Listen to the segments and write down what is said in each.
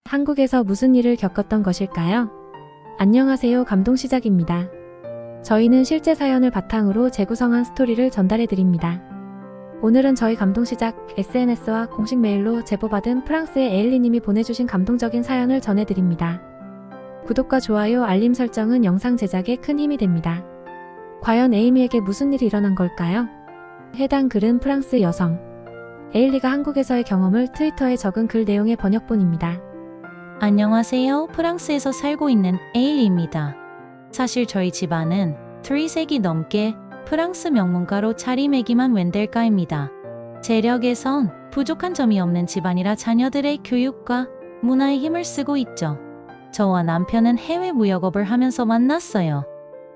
한국에서 무슨 일을 겪었던 것일까요? 안녕하세요. 감동시작입니다. 저희는 실제 사연을 바탕으로 재구성한 스토리를 전달해드립니다. 오늘은 저희 감동시작 SNS와 공식 메일로 제보받은 프랑스의 에일리님이 보내주신 감동적인 사연을 전해드립니다. 구독과 좋아요, 알림 설정은 영상 제작에 큰 힘이 됩니다. 과연 에이미에게 무슨 일이 일어난 걸까요? 해당 글은 프랑스 여성 에일리가 한국에서의 경험을 트위터에 적은 글 내용의 번역본입니다. 안녕하세요. 프랑스에서 살고 있는 에일리입니다. 사실 저희 집안은 3세기 넘게 프랑스 명문가로 자리매김한 웬델가입니다. 재력에선 부족한 점이 없는 집안이라 자녀들의 교육과 문화에 힘을 쓰고 있죠. 저와 남편은 해외 무역업을 하면서 만났어요.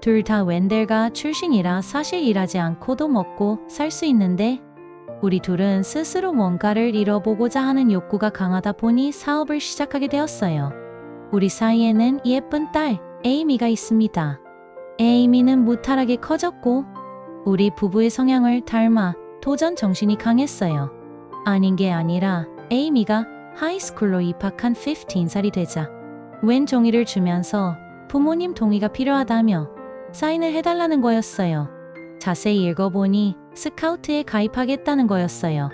둘 다 웬델가 출신이라 사실 일하지 않고도 먹고 살 수 있는데 우리 둘은 스스로 뭔가를 이뤄보고자 하는 욕구가 강하다 보니 사업을 시작하게 되었어요. 우리 사이에는 예쁜 딸 에이미가 있습니다. 에이미는 무탈하게 커졌고 우리 부부의 성향을 닮아 도전 정신이 강했어요. 아닌 게 아니라 에이미가 하이스쿨로 입학한 15살이 되자 웬 종이를 주면서 부모님 동의가 필요하다며 사인을 해달라는 거였어요. 자세히 읽어보니 스카우트에 가입하겠다는 거였어요.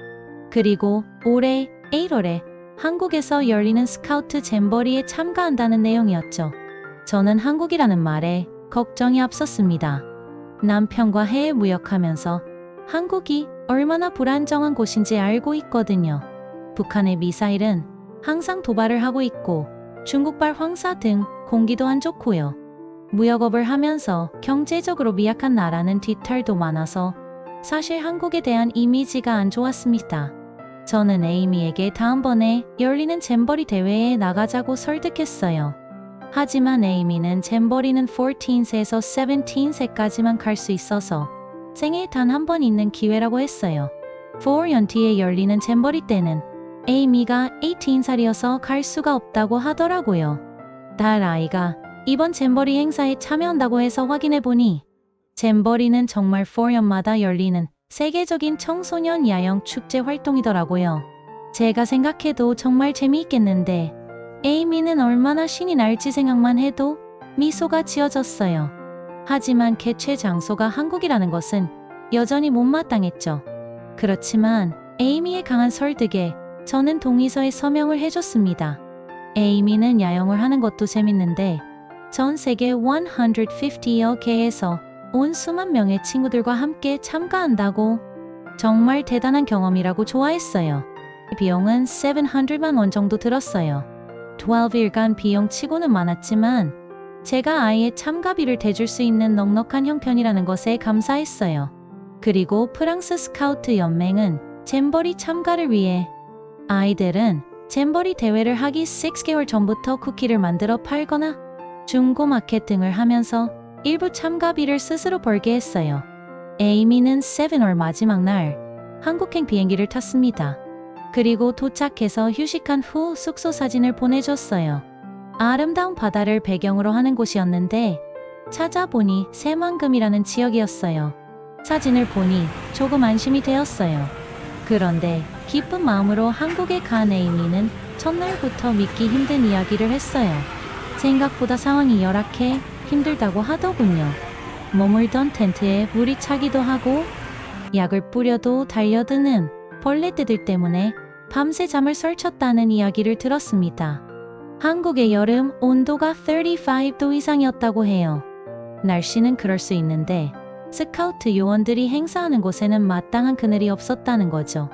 그리고 올해 1월에 한국에서 열리는 스카우트 잼버리에 참가한다는 내용이었죠. 저는 한국이라는 말에 걱정이 앞섰습니다. 남편과 해외 무역하면서 한국이 얼마나 불안정한 곳인지 알고 있거든요. 북한의 미사일은 항상 도발을 하고 있고 중국발 황사 등 공기도 안 좋고요. 무역업을 하면서 경제적으로 미약한 나라는 뒤탈도 많아서 사실 한국에 대한 이미지가 안 좋았습니다. 저는 에이미에게 다음번에 열리는 잼버리 대회에 나가자고 설득했어요. 하지만 에이미는 잼버리는 14세에서 17세까지만 갈 수 있어서 생애 단 한 번 있는 기회라고 했어요. 4년 뒤에 열리는 잼버리 때는 에이미가 18살이어서 갈 수가 없다고 하더라고요. 딸 아이가 이번 잼버리 행사에 참여한다고 해서 확인해보니 잼버리는 정말 4년마다 열리는 세계적인 청소년 야영 축제 활동이더라고요. 제가 생각해도 정말 재미있겠는데 에이미는 얼마나 신이 날지 생각만 해도 미소가 지어졌어요. 하지만 개최 장소가 한국이라는 것은 여전히 못마땅했죠. 그렇지만 에이미의 강한 설득에 저는 동의서에 서명을 해줬습니다. 에이미는 야영을 하는 것도 재밌는데 전 세계 150여 개에서 온 수만 명의 친구들과 함께 참가한다고 정말 대단한 경험이라고 좋아했어요. 비용은 700만 원 정도 들었어요. 12일간 비용 치고는 많았지만 제가 아이의 참가비를 대줄 수 있는 넉넉한 형편이라는 것에 감사했어요. 그리고 프랑스 스카우트 연맹은 잼버리 참가를 위해 아이들은 잼버리 대회를 하기 6개월 전부터 쿠키를 만들어 팔거나 중고 마켓 등을 하면서 일부 참가비를 스스로 벌게 했어요. 에이미는 7월 마지막 날 한국행 비행기를 탔습니다. 그리고 도착해서 휴식한 후 숙소 사진을 보내줬어요. 아름다운 바다를 배경으로 하는 곳이었는데 찾아보니 새만금이라는 지역이었어요. 사진을 보니 조금 안심이 되었어요. 그런데 기쁜 마음으로 한국에 간 에이미는 첫날부터 믿기 힘든 이야기를 했어요. 생각보다 상황이 열악해 힘들다고 하더군요. 머물던 텐트에 물이 차기도 하고 약을 뿌려도 달려드는 벌레떼들 때문에 밤새 잠을 설쳤다는 이야기를 들었습니다. 한국의 여름 온도가 35도 이상이었다고 해요. 날씨는 그럴 수 있는데 스카우트 요원들이 행사하는 곳에는 마땅한 그늘이 없었다는 거죠.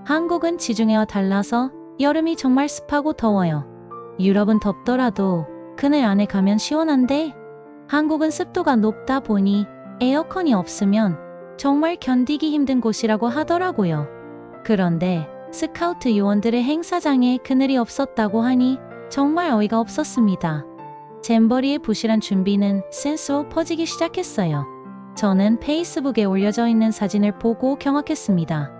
한국은 지중해와 달라서 여름이 정말 습하고 더워요. 유럽은 덥더라도 그늘 안에 가면 시원한데 한국은 습도가 높다 보니 에어컨이 없으면 정말 견디기 힘든 곳이라고 하더라고요. 그런데 스카우트 요원들의 행사장에 그늘이 없었다고 하니 정말 어이가 없었습니다. 잼버리의 부실한 준비는 센스로 퍼지기 시작했어요. 저는 페이스북에 올려져 있는 사진을 보고 경악했습니다.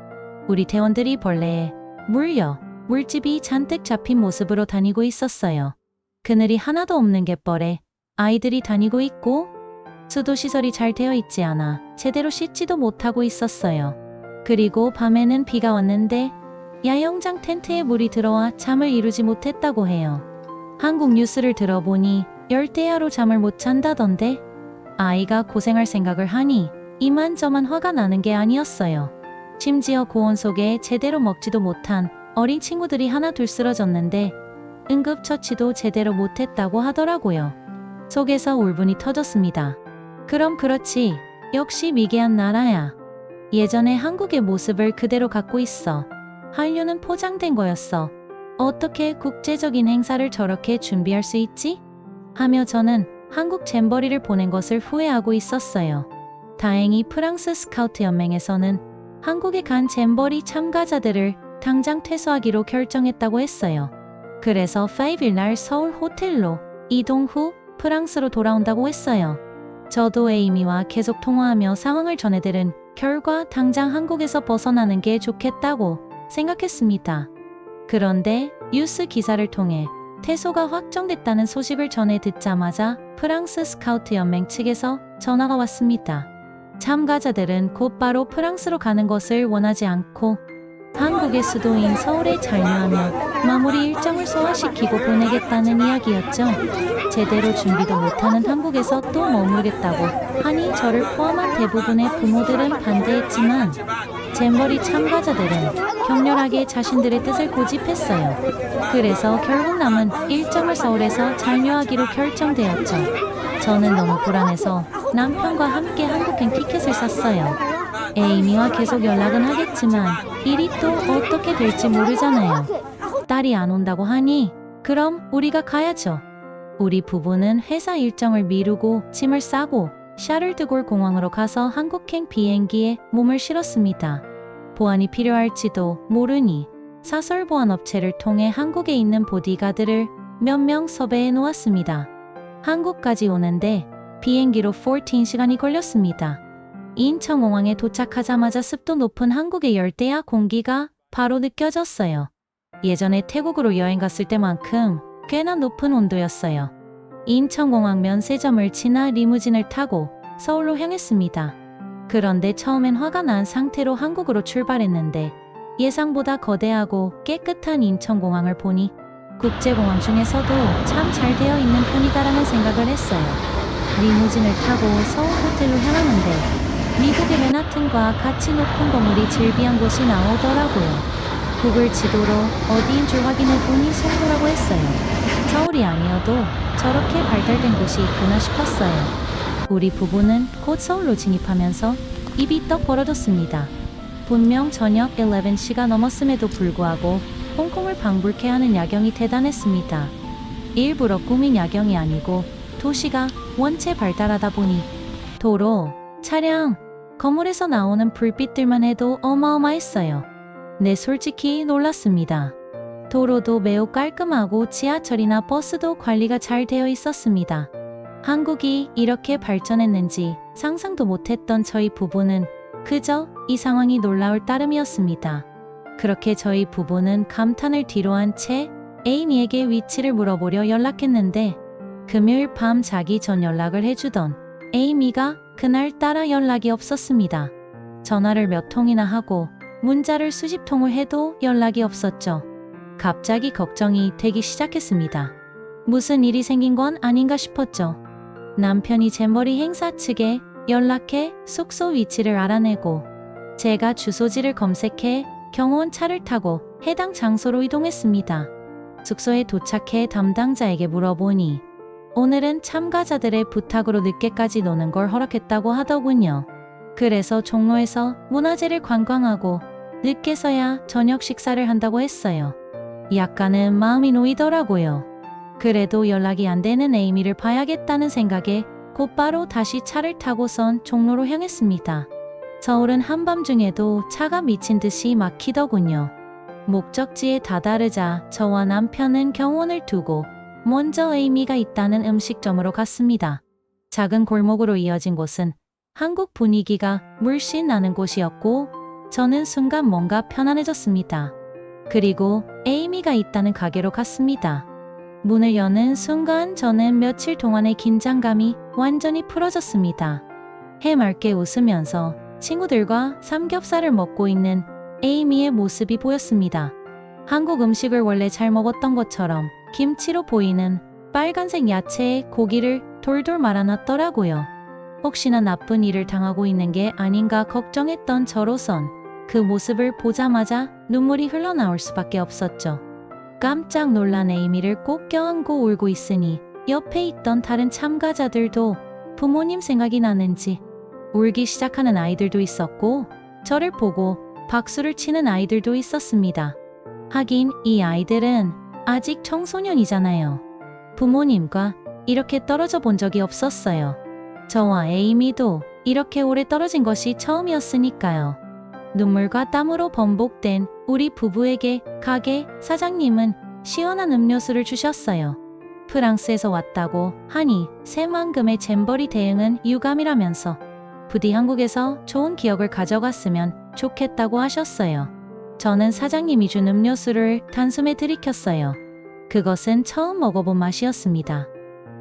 우리 대원들이 벌레에 물려 물집이 잔뜩 잡힌 모습으로 다니고 있었어요. 그늘이 하나도 없는 갯벌에 아이들이 다니고 있고 수도시설이 잘 되어 있지 않아 제대로 씻지도 못하고 있었어요. 그리고 밤에는 비가 왔는데 야영장 텐트에 물이 들어와 잠을 이루지 못했다고 해요. 한국 뉴스를 들어보니 열대야로 잠을 못 잔다던데 아이가 고생할 생각을 하니 이만저만 화가 나는 게 아니었어요. 심지어 고온 속에 제대로 먹지도 못한 어린 친구들이 하나 둘 쓰러졌는데 응급처치도 제대로 못했다고 하더라고요. 속에서 울분이 터졌습니다. 그럼 그렇지. 역시 미개한 나라야. 예전에 한국의 모습을 그대로 갖고 있어. 한류는 포장된 거였어. 어떻게 국제적인 행사를 저렇게 준비할 수 있지? 하며 저는 한국 잼버리를 보낸 것을 후회하고 있었어요. 다행히 프랑스 스카우트 연맹에서는 한국에 간 잼버리 참가자들을 당장 퇴소하기로 결정했다고 했어요. 그래서 5일 날 서울 호텔로 이동 후 프랑스로 돌아온다고 했어요. 저도 에이미와 계속 통화하며 상황을 전해들은 결과 당장 한국에서 벗어나는 게 좋겠다고 생각했습니다. 그런데 뉴스 기사를 통해 퇴소가 확정됐다는 소식을 전해 듣자마자 프랑스 스카우트 연맹 측에서 전화가 왔습니다. 참가자들은 곧바로 프랑스로 가는 것을 원하지 않고 한국의 수도인 서울에 잔류하며 마무리 일정을 소화시키고 보내겠다는 이야기였죠. 제대로 준비도 못하는 한국에서 또 머물겠다고 하니 저를 포함한 대부분의 부모들은 반대했지만 잼버리 참가자들은 격렬하게 자신들의 뜻을 고집했어요. 그래서 결국 남은 일정을 서울에서 잔류하기로 결정되었죠. 저는 너무 불안해서 남편과 함께 한국행 티켓을 샀어요. 에이미와 계속 연락은 하겠지만 일이 또 어떻게 될지 모르잖아요. 딸이 안 온다고 하니 그럼 우리가 가야죠. 우리 부부는 회사 일정을 미루고 짐을 싸고 샤를드골 공항으로 가서 한국행 비행기에 몸을 실었습니다. 보안이 필요할지도 모르니 사설 보안 업체를 통해 한국에 있는 보디가드를 몇 명 섭외해 놓았습니다. 한국까지 오는데 비행기로 14시간이 걸렸습니다. 인천공항에 도착하자마자 습도 높은 한국의 열대야 공기가 바로 느껴졌어요. 예전에 태국으로 여행 갔을 때만큼 꽤나 높은 온도였어요. 인천공항 면세점을 지나 리무진을 타고 서울로 향했습니다. 그런데 처음엔 화가 난 상태로 한국으로 출발했는데 예상보다 거대하고 깨끗한 인천공항을 보니 국제공항 중에서도 참 잘 되어 있는 편이다라는 생각을 했어요. 리무진을 타고 서울 호텔로 향하는데 미국의 맨하튼과 같이 높은 건물이 즐비한 곳이 나오더라고요. 구글 지도로 어디인 줄 확인해 보니 송도라고 했어요. 서울이 아니어도 저렇게 발달된 곳이 있구나 싶었어요. 우리 부부는 곧 서울로 진입하면서 입이 떡 벌어졌습니다. 분명 저녁 11시가 넘었음에도 불구하고 홍콩을 방불케 하는 야경이 대단했습니다. 일부러 꾸민 야경이 아니고 도시가 원체 발달하다 보니 도로, 차량, 건물에서 나오는 불빛들만 해도 어마어마했어요. 네, 솔직히 놀랐습니다. 도로도 매우 깔끔하고 지하철이나 버스도 관리가 잘 되어 있었습니다. 한국이 이렇게 발전했는지 상상도 못했던 저희 부부는 그저 이 상황이 놀라울 따름이었습니다. 그렇게 저희 부부는 감탄을 뒤로한 채 에이미에게 위치를 물어보려 연락했는데 금요일 밤 자기 전 연락을 해주던 에이미가 그날따라 연락이 없었습니다. 전화를 몇 통이나 하고 문자를 수십 통을 해도 연락이 없었죠. 갑자기 걱정이 되기 시작했습니다. 무슨 일이 생긴 건 아닌가 싶었죠. 남편이 잼버리 행사 측에 연락해 숙소 위치를 알아내고 제가 주소지를 검색해 경호원 차를 타고 해당 장소로 이동했습니다. 숙소에 도착해 담당자에게 물어보니 오늘은 참가자들의 부탁으로 늦게까지 노는 걸 허락했다고 하더군요. 그래서 종로에서 문화재를 관광하고 늦게서야 저녁 식사를 한다고 했어요. 약간은 마음이 놓이더라고요. 그래도 연락이 안 되는 에이미를 봐야겠다는 생각에 곧바로 다시 차를 타고선 종로로 향했습니다. 서울은 한밤중에도 차가 미친 듯이 막히더군요. 목적지에 다다르자 저와 남편은 경호원을 두고 먼저 에이미가 있다는 음식점으로 갔습니다. 작은 골목으로 이어진 곳은 한국 분위기가 물씬 나는 곳이었고 저는 순간 뭔가 편안해졌습니다. 그리고 에이미가 있다는 가게로 갔습니다. 문을 여는 순간 저는 며칠 동안의 긴장감이 완전히 풀어졌습니다. 해맑게 웃으면서 친구들과 삼겹살을 먹고 있는 에이미의 모습이 보였습니다. 한국 음식을 원래 잘 먹었던 것처럼 김치로 보이는 빨간색 야채에 고기를 돌돌 말아놨더라고요. 혹시나 나쁜 일을 당하고 있는 게 아닌가 걱정했던 저로선 그 모습을 보자마자 눈물이 흘러나올 수밖에 없었죠. 깜짝 놀란 에이미를 꼭 껴안고 울고 있으니 옆에 있던 다른 참가자들도 부모님 생각이 나는지 울기 시작하는 아이들도 있었고 저를 보고 박수를 치는 아이들도 있었습니다. 하긴 이 아이들은 아직 청소년이잖아요. 부모님과 이렇게 떨어져 본 적이 없었어요. 저와 에이미도 이렇게 오래 떨어진 것이 처음이었으니까요. 눈물과 땀으로 번복된 우리 부부에게 가게 사장님은 시원한 음료수를 주셨어요. 프랑스에서 왔다고 하니 새만금의 잼버리 대응은 유감이라면서 부디 한국에서 좋은 기억을 가져갔으면 좋겠다고 하셨어요. 저는 사장님이 준 음료수를 단숨에 들이켰어요. 그것은 처음 먹어본 맛이었습니다.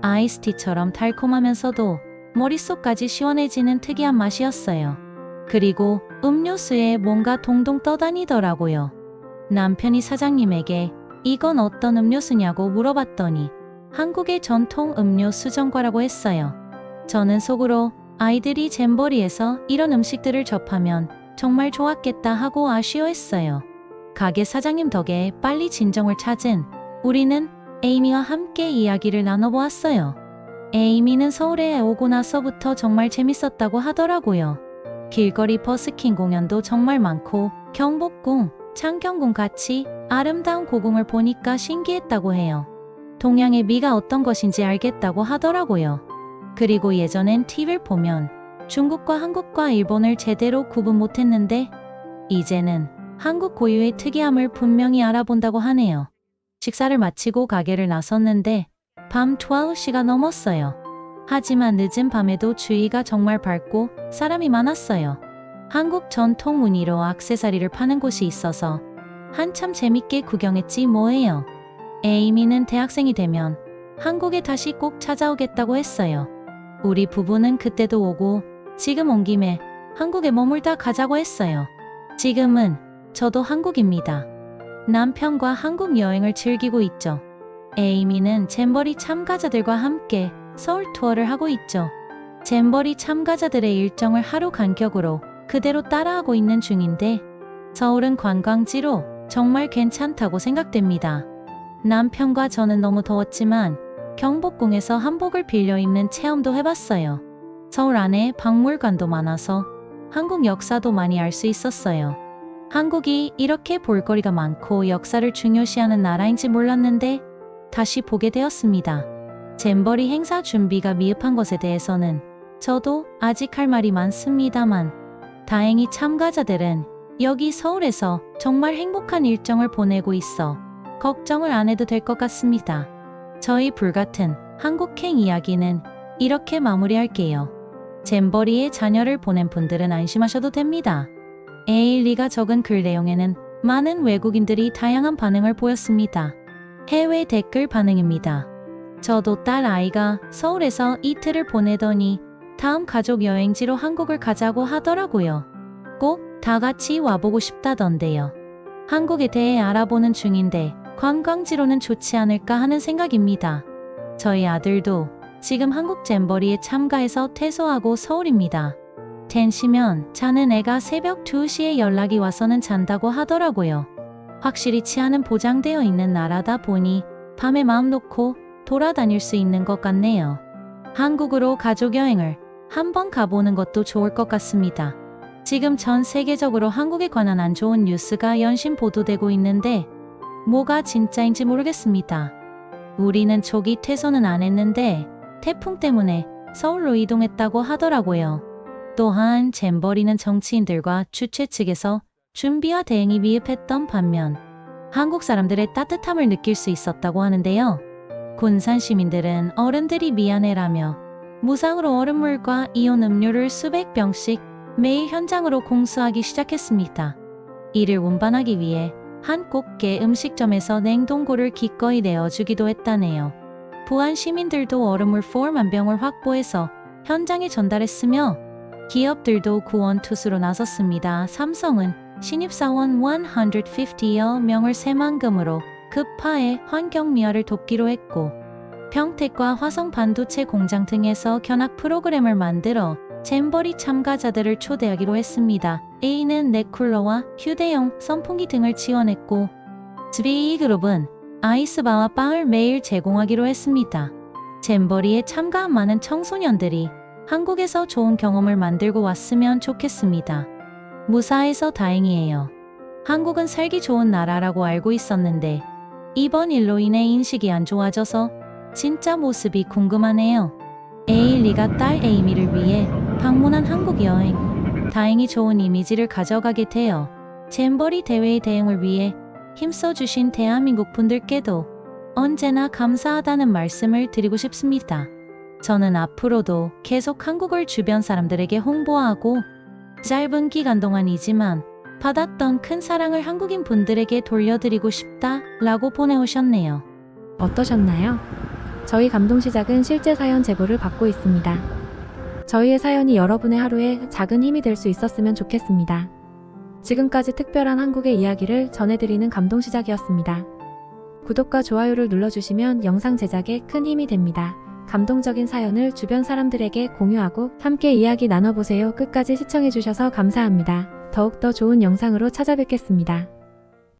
아이스티처럼 달콤하면서도 머릿속까지 시원해지는 특이한 맛이었어요. 그리고 음료수에 뭔가 동동 떠다니더라고요. 남편이 사장님에게 이건 어떤 음료수냐고 물어봤더니 한국의 전통 음료 수정과라고 했어요. 저는 속으로 아이들이 잼버리에서 이런 음식들을 접하면 정말 좋았겠다 하고 아쉬워했어요. 가게 사장님 덕에 빨리 진정을 찾은 우리는 에이미와 함께 이야기를 나눠보았어요. 에이미는 서울에 오고 나서부터 정말 재밌었다고 하더라고요. 길거리 버스킹 공연도 정말 많고 경복궁, 창경궁 같이 아름다운 고궁을 보니까 신기했다고 해요. 동양의 미가 어떤 것인지 알겠다고 하더라고요. 그리고 예전엔 TV를 보면 중국과 한국과 일본을 제대로 구분 못했는데 이제는 한국 고유의 특이함을 분명히 알아본다고 하네요. 식사를 마치고 가게를 나섰는데 밤 12시가 넘었어요. 하지만 늦은 밤에도 주위가 정말 밝고 사람이 많았어요. 한국 전통 무늬로 액세서리를 파는 곳이 있어서 한참 재밌게 구경했지 뭐예요. 에이미는 대학생이 되면 한국에 다시 꼭 찾아오겠다고 했어요. 우리 부부는 그때도 오고 지금 온 김에 한국에 머물다 가자고 했어요. 지금은 저도 한국입니다. 남편과 한국 여행을 즐기고 있죠. 에이미는 잼버리 참가자들과 함께 서울 투어를 하고 있죠. 잼버리 참가자들의 일정을 하루 간격으로 그대로 따라하고 있는 중인데 서울은 관광지로 정말 괜찮다고 생각됩니다. 남편과 저는 너무 더웠지만 경복궁에서 한복을 빌려 입는 체험도 해봤어요. 서울 안에 박물관도 많아서 한국 역사도 많이 알 수 있었어요. 한국이 이렇게 볼거리가 많고 역사를 중요시하는 나라인지 몰랐는데 다시 보게 되었습니다. 잼버리 행사 준비가 미흡한 것에 대해서는 저도 아직 할 말이 많습니다만 다행히 참가자들은 여기 서울에서 정말 행복한 일정을 보내고 있어 걱정을 안 해도 될 것 같습니다. 저희 불같은 한국행 이야기는 이렇게 마무리할게요. 잼버리에 자녀를 보낸 분들은 안심하셔도 됩니다. 에일리가 적은 글 내용에는 많은 외국인들이 다양한 반응을 보였습니다. 해외 댓글 반응입니다. 저도 딸 아이가 서울에서 이틀을 보내더니 다음 가족 여행지로 한국을 가자고 하더라고요. 꼭 다 같이 와보고 싶다던데요. 한국에 대해 알아보는 중인데 관광지로는 좋지 않을까 하는 생각입니다. 저희 아들도 지금 한국 잼버리에 참가해서 퇴소하고 서울입니다. 10시면 자는 애가 새벽 2시에 연락이 와서는 잔다고 하더라고요. 확실히 치안은 보장되어 있는 나라다 보니 밤에 마음 놓고 돌아다닐 수 있는 것 같네요. 한국으로 가족여행을 한번 가보는 것도 좋을 것 같습니다. 지금 전 세계적으로 한국에 관한 안 좋은 뉴스가 연신 보도되고 있는데 뭐가 진짜인지 모르겠습니다. 우리는 조기 퇴소는 안 했는데 태풍 때문에 서울로 이동했다고 하더라고요. 또한 잼버리는 정치인들과 주최 측에서 준비와 대응이 미흡했던 반면 한국 사람들의 따뜻함을 느낄 수 있었다고 하는데요. 군산 시민들은 어른들이 미안해라며 무상으로 얼음물과 이온 음료를 수백 병씩 매일 현장으로 공수하기 시작했습니다. 이를 운반하기 위해 한 꽃게 음식점에서 냉동고를 기꺼이 내어주기도 했다네요. 부안 시민들도 얼음물 4만 병을 확보해서 현장에 전달했으며 기업들도 구원 투수로 나섰습니다. 삼성은 신입사원 150여 명을 새만금으로 급파해 환경미화를 돕기로 했고, 평택과 화성 반도체 공장 등에서 견학 프로그램을 만들어 잼버리 참가자들을 초대하기로 했습니다. A는 넷쿨러와 휴대용 선풍기 등을 지원했고, B그룹은 아이스바와 빵을 매일 제공하기로 했습니다. 잼버리에 참가한 많은 청소년들이 한국에서 좋은 경험을 만들고 왔으면 좋겠습니다. 무사해서 다행이에요. 한국은 살기 좋은 나라라고 알고 있었는데 이번 일로 인해 인식이 안 좋아져서 진짜 모습이 궁금하네요. 에일리가 딸 에이미를 위해 방문한 한국 여행. 다행히 좋은 이미지를 가져가게 되어 잼버리 대회의 대응을 위해 힘써주신 대한민국 분들께도 언제나 감사하다는 말씀을 드리고 싶습니다. 저는 앞으로도 계속 한국을 주변 사람들에게 홍보하고 짧은 기간 동안이지만 받았던 큰 사랑을 한국인 분들에게 돌려드리고 싶다 라고 보내오셨네요. 어떠셨나요? 저희 감동시작은 실제 사연 제보를 받고 있습니다. 저희의 사연이 여러분의 하루에 작은 힘이 될 수 있었으면 좋겠습니다. 지금까지 특별한 한국의 이야기를 전해드리는 감동시작이었습니다. 구독과 좋아요를 눌러주시면 영상 제작에 큰 힘이 됩니다. 감동적인 사연을 주변 사람들에게 공유하고 함께 이야기 나눠보세요. 끝까지 시청해주셔서 감사합니다. 더욱더 좋은 영상으로 찾아뵙겠습니다.